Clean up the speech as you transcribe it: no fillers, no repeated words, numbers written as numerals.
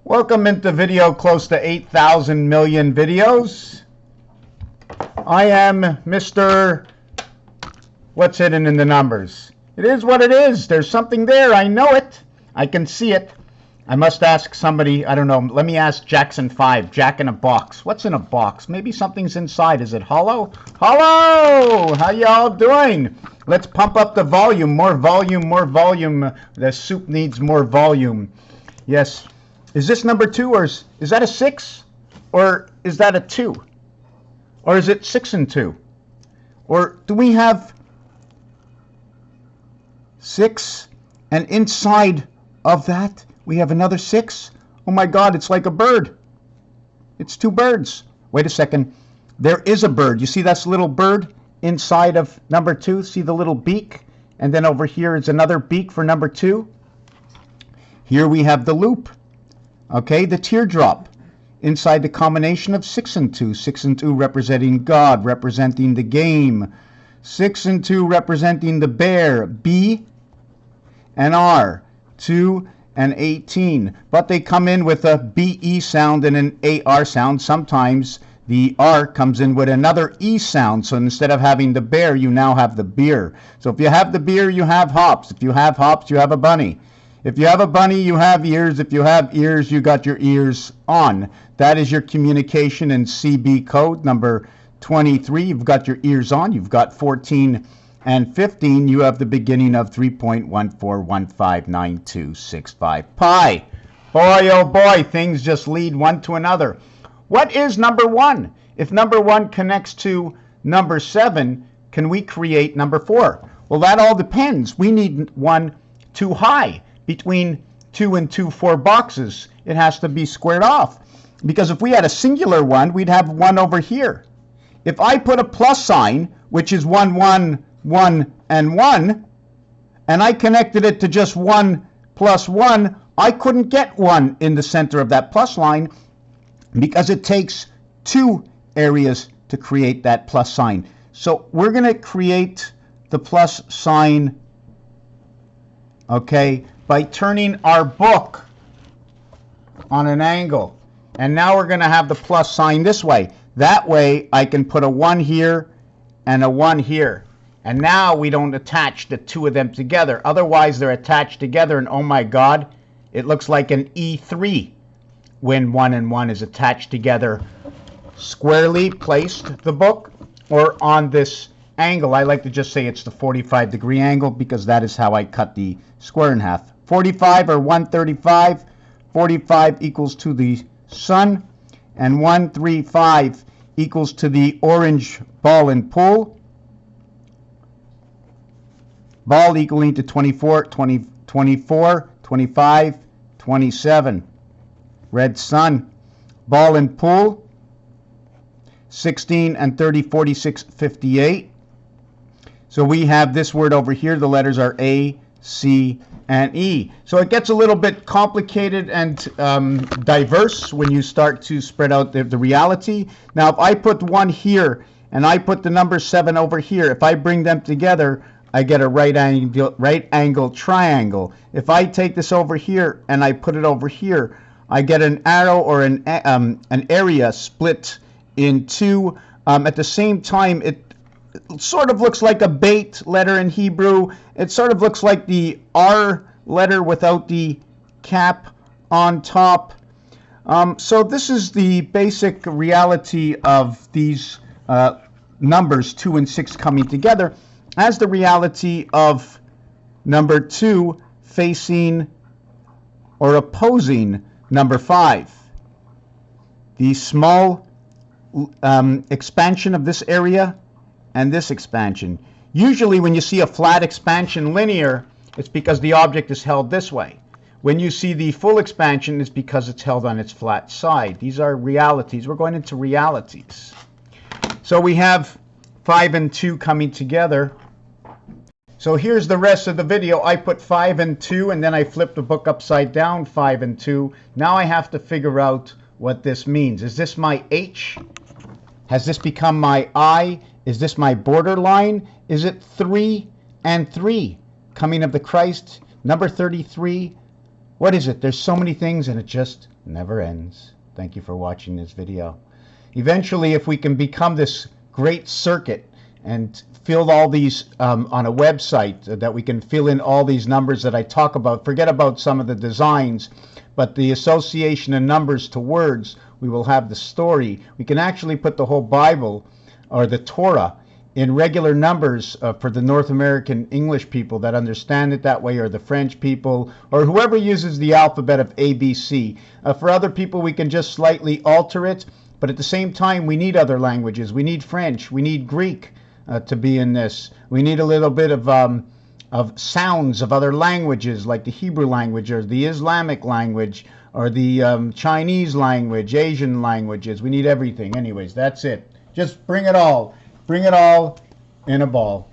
Welcome into video close to 8,000 million videos. I am Mr. What's hidden in the numbers? It is what it is. There's something there. I know it. I can see it. I must ask somebody, I don't know, let me ask Jackson 5, Jack in a box. What's in a box? Maybe something's inside. Is it hollow? Hollow! How y'all doing? Let's pump up the volume. More volume, more volume. The soup needs more volume. Yes. Is this number 2 or is that a 6? Or is that a 2? Or is it 6 and 2? Or do we have 6 and inside of that we have another 6? Oh my God, it's like a bird. It's 2 birds. Wait a second. There is a bird. You see that's a little bird inside of number 2? See the little beak? And then over here is another beak for number 2. Here we have the loop. Okay, the teardrop inside the combination of 6 and 2. 6 and 2 representing God, representing the game. 6 and 2 representing the bear, B and R. 2 and 18. But they come in with a BE sound and an AR sound. Sometimes the R comes in with another E sound. So instead of having the bear, you now have the beer. So if you have the beer, you have hops. If you have hops, you have a bunny. If you have a bunny, you have ears. If you have ears, you got your ears on. That is your communication in CB code number 23. You've got your ears on. You've got 14 and 15. You have the beginning of 3.14159265 pi. Boy, oh boy, things just lead one to another. What is number 1? If number 1 connects to number 7, can we create number 4? Well, that all depends. We need one too high. Between 2 and 2 4 boxes, it has to be squared off. Because if we had a singular one, we'd have 1 over here. If I put a plus sign, which is 1, 1, 1, and 1, and I connected it to just 1 plus 1, I couldn't get 1 in the center of that plus line because it takes 2 areas to create that plus sign. So we're going to create the plus sign, okay, by turning our book on an angle. And now we're going to have the plus sign this way. That way I can put a 1 here and a 1 here. And now we don't attach the 2 of them together. Otherwise they're attached together and oh my God, it looks like an E3 when 1 and 1 is attached together. Squarely placed the book or on this angle. I like to just say it's the 45-degree angle because that is how I cut the square in half. 45 or 135. 45 equals to the sun, and 135 equals to the orange ball and pool. Ball equaling to 24, 20, 24, 25, 27. Red sun. Ball and pool. 16 and 30, 46, 58. So we have this word over here. The letters are A, C, and E. So it gets a little bit complicated and diverse when you start to spread out the reality. Now, if I put 1 here and I put the number 7 over here, if I bring them together, I get a right angle triangle. If I take this over here and I put it over here, I get an arrow or an area split in 2. At the same time, it sort of looks like a bait letter in Hebrew. It sort of looks like the R letter without the cap on top. So this is the basic reality of these numbers 2 and 6 coming together as the reality of number 2 facing or opposing number 5. The small expansion of this area and this expansion. Usually when you see a flat expansion linear, it's because the object is held this way. When you see the full expansion, it's because it's held on its flat side. These are realities. We're going into realities. So we have 5 and 2 coming together. So here's the rest of the video. I put 5 and 2 and then I flipped the book upside down, 5 and 2. Now I have to figure out what this means. Is this my H? Has this become my I? Is this my borderline? Is it 3 and 3? Coming of the Christ, number 33. What is it? There's so many things and it just never ends. Thank you for watching this video. Eventually, if we can become this great circuit and fill all these on a website, that we can fill in all these numbers that I talk about, forget about some of the designs, but the association of numbers to words, we will have the story. We can actually put the whole Bible or the Torah in regular numbers for the North American English people that understand it that way, or the French people, or whoever uses the alphabet of ABC. For other people, we can just slightly alter it, but at the same time, we need other languages. We need French, we need Greek to be in this. We need a little bit of sounds of other languages, like the Hebrew language, or the Islamic language, or the Chinese language, Asian languages. We need everything. Anyways, that's it. Just bring it all. Bring it all in a ball.